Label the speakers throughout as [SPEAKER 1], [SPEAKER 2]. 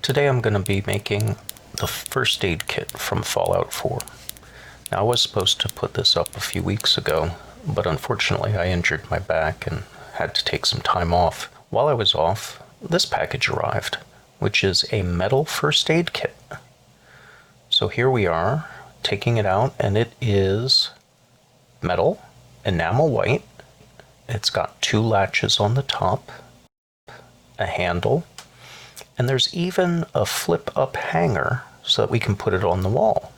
[SPEAKER 1] Today I'm going to be making the first aid kit from Fallout 4. Now I was supposed to put this up a few weeks ago, but unfortunately I injured my back and had to take some time off. While I was off, this package arrived, which is a metal first aid kit. So here we are, taking it out, and it is metal, enamel white. It's got 2 latches on the top, a handle, and there's even a flip-up hanger so that we can put it on the wall.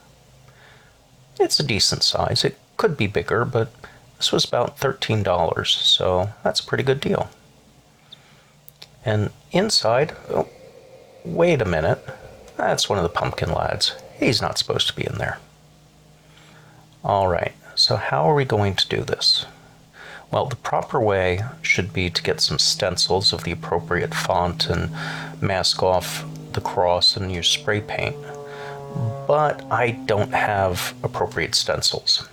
[SPEAKER 1] It's a decent size. It could be bigger, but this was about $13, so that's a pretty good deal. And inside, oh, wait a minute, that's one of the pumpkin lads. He's not supposed to be in there. Alright, so how are we going to do this? Well, the proper way should be to get some stencils of the appropriate font and mask off the cross and use spray paint. But I don't have appropriate stencils.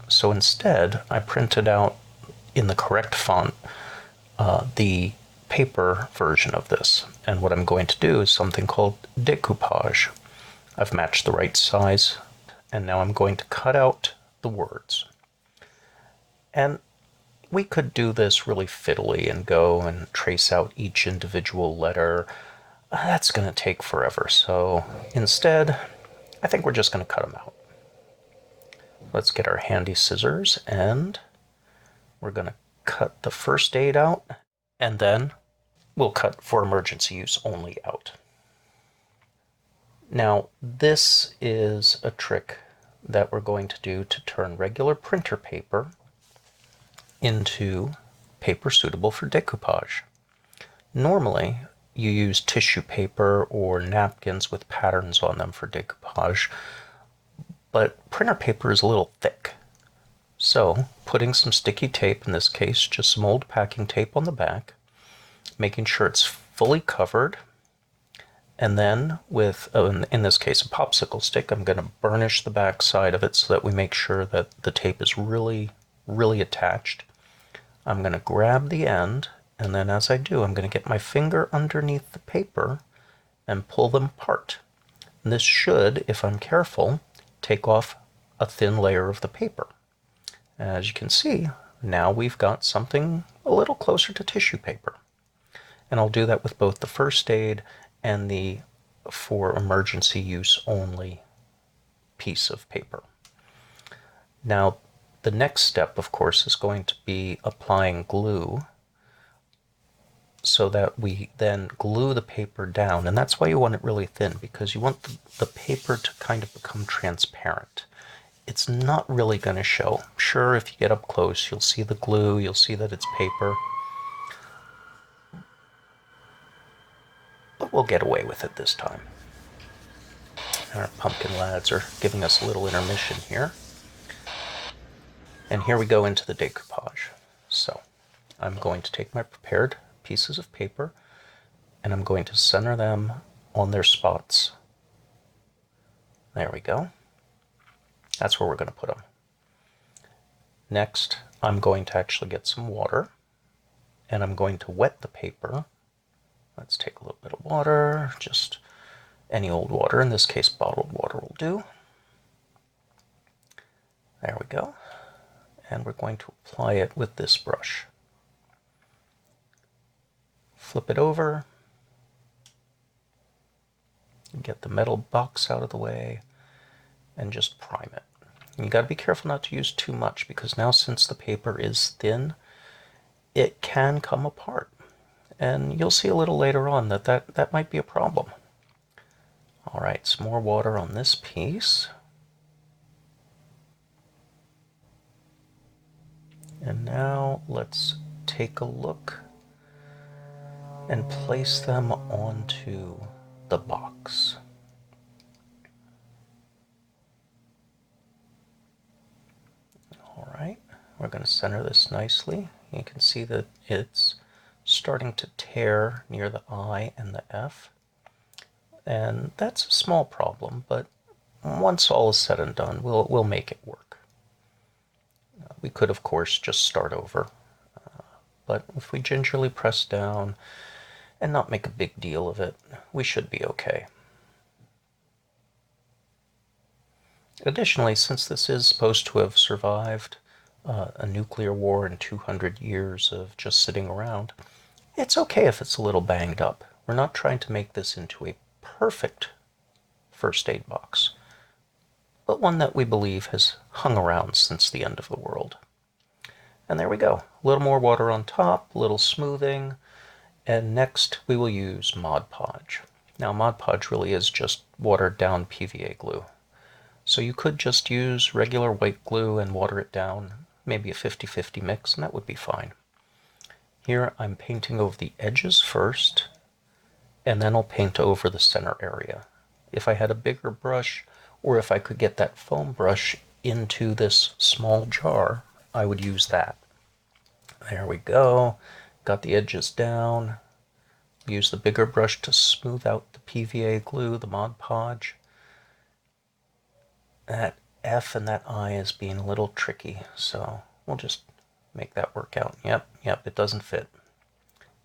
[SPEAKER 1] So instead, I printed out in the correct font the paper version of this. And what I'm going to do is something called Decoupage. I've matched the right size, and now I'm going to cut out the words. And we could do this really fiddly and go and trace out each individual letter. That's going to take forever, so instead, I think we're just going to cut them out. Let's get our handy scissors, and we're going to cut the first aid out, and then we'll cut for emergency use only out. Now, this is a trick that we're going to do to turn regular printer paper into paper suitable for decoupage. Normally, you use tissue paper or napkins with patterns on them for decoupage, but printer paper is a little thick. So, putting some sticky tape, in this case just some old packing tape on the back, making sure it's fully covered, and then with, in this case, a popsicle stick, I'm going to burnish the back side of it so that we make sure that the tape is really attached. I'm going to grab the end, and then as I do, I'm going to get my finger underneath the paper and pull them apart. And this should, if I'm careful, take off a thin layer of the paper. As you can see, now we've got something a little closer to tissue paper. And I'll do that with both the first aid and the for emergency use only piece of paper. Now, the next step, of course, is going to be applying glue so that we then glue the paper down. And that's why you want it really thin, because you want the paper to kind of become transparent. It's not really going to show. Sure, if you get up close, you'll see the glue, you'll see that it's paper. But we'll get away with it this time. Our pumpkin lads are giving us a little intermission here. And here we go into the decoupage. So I'm going to take my prepared pieces of paper and I'm going to center them on their spots. There we go. That's where we're going to put them. Next, I'm going to actually get some water and I'm going to wet the paper. Let's take a little bit of water, just any old water. In this case, bottled water will do. There we go. And we're going to apply it with this brush. Flip it over, get the metal box out of the way, and just prime it. And you got to be careful not to use too much, because now since the paper is thin, it can come apart. And you'll see a little later on that might be a problem. All right, some more water on this piece. And now let's take a look and place them onto the box. All right, we're going to center this nicely. You can see that it's starting to tear near the I and the F. And that's a small problem, but once all is said and done, we'll make it work. We could, of course, just start over. But if we gingerly press down and not make a big deal of it. We should be okay. Additionally, since this is supposed to have survived a nuclear war and 200 years of just sitting around, it's okay if it's a little banged up. We're not trying to make this into a perfect first aid box, but one that we believe has hung around since the end of the world. And there we go. A little more water on top, a little smoothing, and next we will use Mod Podge. Now Mod Podge really is just watered down PVA glue. So you could just use regular white glue and water it down, maybe a 50-50 mix, and that would be fine. Here I'm painting over the edges first, and then I'll paint over the center area. If I had a bigger brush, or if I could get that foam brush into this small jar, I would use that. There we go. Got the edges down. Use the bigger brush to smooth out the PVA glue, the Mod Podge. That F and that I is being a little tricky, so we'll just make that work out. Yep, it doesn't fit.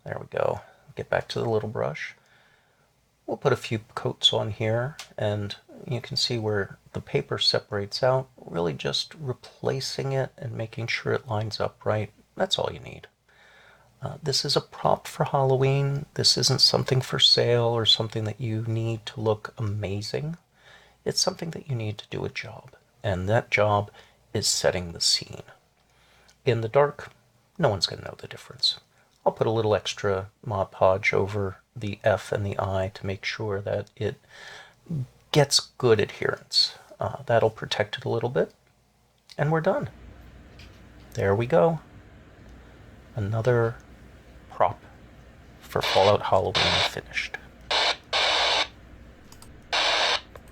[SPEAKER 1] There we go. Get back to the little brush. We'll put a few coats on here, and you can see where the paper separates out, really just replacing it and making sure it lines up right. That's all you need. This is a prop for Halloween. This isn't something for sale or something that you need to look amazing. It's something that you need to do a job, and that job is setting the scene. In the dark, no one's going to know the difference. I'll put a little extra Mod Podge over the F and the I to make sure that it gets good adherence. That'll protect it a little bit, and we're done. There we go. Another prop for Fallout Halloween finished.